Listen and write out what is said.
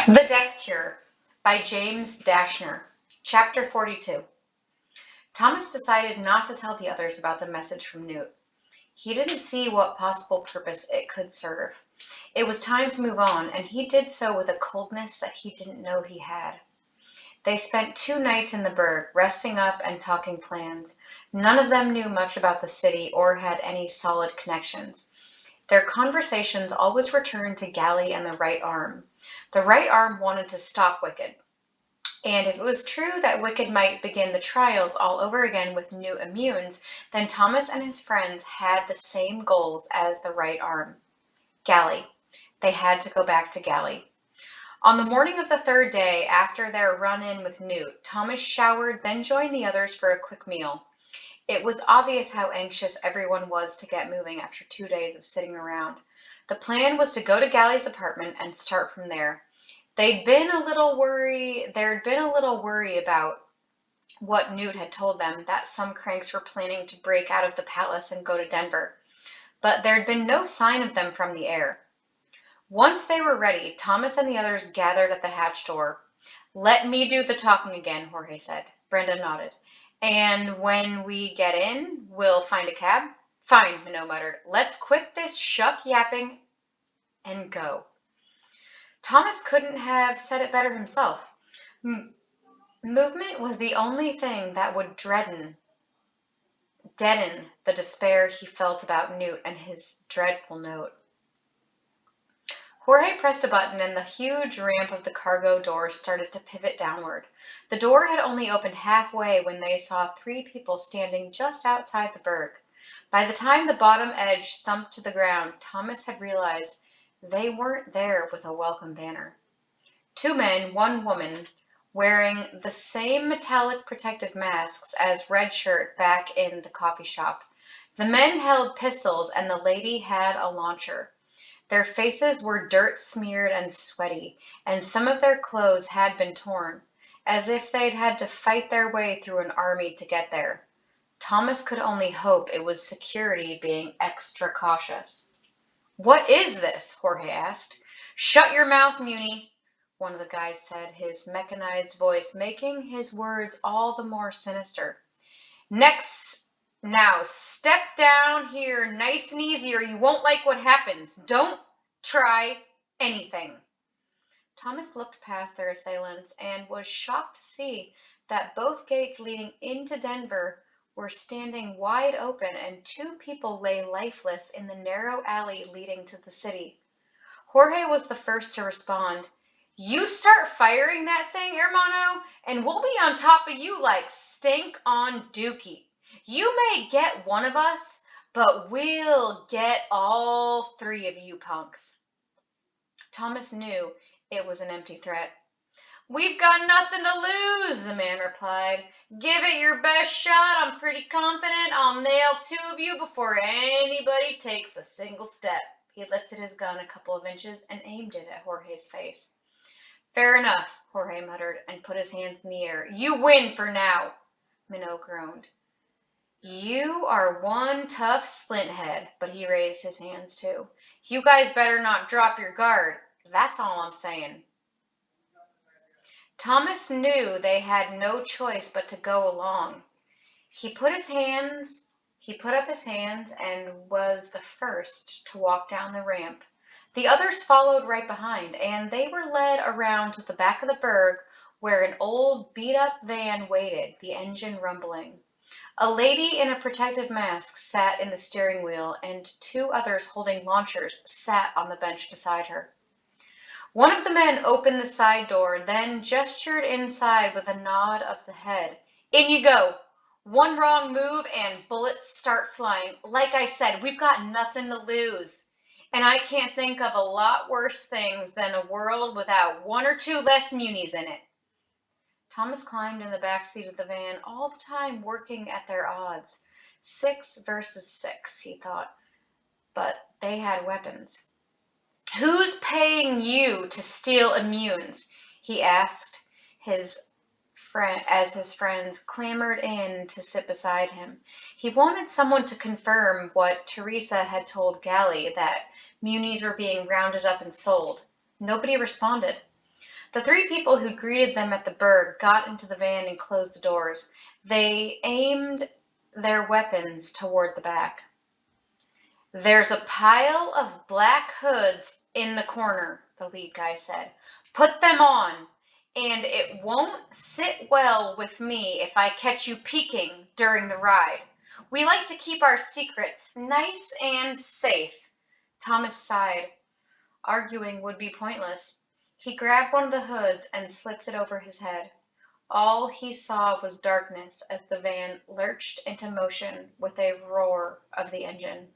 The Death Cure by James Dashner. Chapter 42. Thomas decided not to tell the others about the message from Newt. He didn't see what possible purpose it could serve. It was time to move on, and he did so with a coldness that he didn't know he had. They spent 2 nights in the burg, resting up and talking plans. None of them knew much about the city or had any solid connections. Their conversations always returned to Galley and the right arm. The right arm wanted to stop Wicked, and if it was true that Wicked might begin the trials all over again with new immunes, then Thomas and his friends had the same goals as the right arm. Galley. They had to go back to Galley. On the morning of the third day after their run-in with Newt, Thomas showered, then joined the others for a quick meal. It was obvious how anxious everyone was to get moving after 2 days of sitting around. The plan was to go to Galley's apartment and start from there. There'd been a little worry about what Newt had told them, that some cranks were planning to break out of the palace and go to Denver. But there'd been no sign of them from the air. Once they were ready, Thomas and the others gathered at the hatch door. "Let me do the talking again," Jorge said. Brenda nodded. "And when we get in, we'll find a cab?" "Fine," Minot muttered. "Let's quit this shuck yapping and go." Thomas couldn't have said it better himself. Movement was the only thing that would deaden the despair he felt about Newt and his dreadful note. Jorge pressed a button and the huge ramp of the cargo door started to pivot downward. The door had only opened halfway when they saw 3 people standing just outside the burg. By the time the bottom edge thumped to the ground, Thomas had realized they weren't there with a welcome banner. 2 men, 1 woman, wearing the same metallic protective masks as Red Shirt back in the coffee shop. The men held pistols and the lady had a launcher. Their faces were dirt-smeared and sweaty, and some of their clothes had been torn, as if they'd had to fight their way through an army to get there. Thomas could only hope it was security being extra cautious. "What is this?" Jorge asked. "Shut your mouth, Muni," one of the guys said, his mechanized voice making his words all the more sinister. Now step down here nice and easy or you won't like what happens. Don't try anything." Thomas looked past their assailants and was shocked to see that both gates leading into Denver were standing wide open and 2 people lay lifeless in the narrow alley leading to the city. Jorge was the first to respond. "You start firing that thing, hermano, and we'll be on top of you like stink on dookie. You may get one of us, but we'll get all 3 of you punks." Thomas knew it was an empty threat. "We've got nothing to lose," the man replied. "Give it your best shot. I'm pretty confident I'll nail 2 of you before anybody takes a single step." He lifted his gun a couple of inches and aimed it at Jorge's face. "Fair enough," Jorge muttered and put his hands in the air. "You win for now." Minot groaned. "You are one tough splinthead," but he raised his hands too. "You guys better not drop your guard. That's all I'm saying." Thomas knew they had no choice but to go along. He put up his hands and was the first to walk down the ramp. The others followed right behind, and they were led around to the back of the burg where an old beat-up van waited, the engine rumbling. A lady in a protective mask sat in the steering wheel, and 2 others holding launchers sat on the bench beside her. One of the men opened the side door, then gestured inside with a nod of the head. "In you go. One wrong move and bullets start flying. Like I said, we've got nothing to lose. And I can't think of a lot worse things than a world without 1 or 2 less munis in it." Thomas climbed in the back seat of the van, all the time working at their odds. 6 versus 6, he thought, but they had weapons. "Who's paying you to steal immunes?" he asked as his friends clamored in to sit beside him. He wanted someone to confirm what Teresa had told Galley, that munis were being rounded up and sold. Nobody responded. The three people who greeted them at the Berg got into the van and closed the doors. They aimed their weapons toward the back. "There's a pile of black hoods in the corner," the lead guy said. "Put them on, and it won't sit well with me if I catch you peeking during the ride. We like to keep our secrets nice and safe." Thomas sighed. Arguing would be pointless. He grabbed one of the hoods and slipped it over his head. All he saw was darkness as the van lurched into motion with a roar of the engine.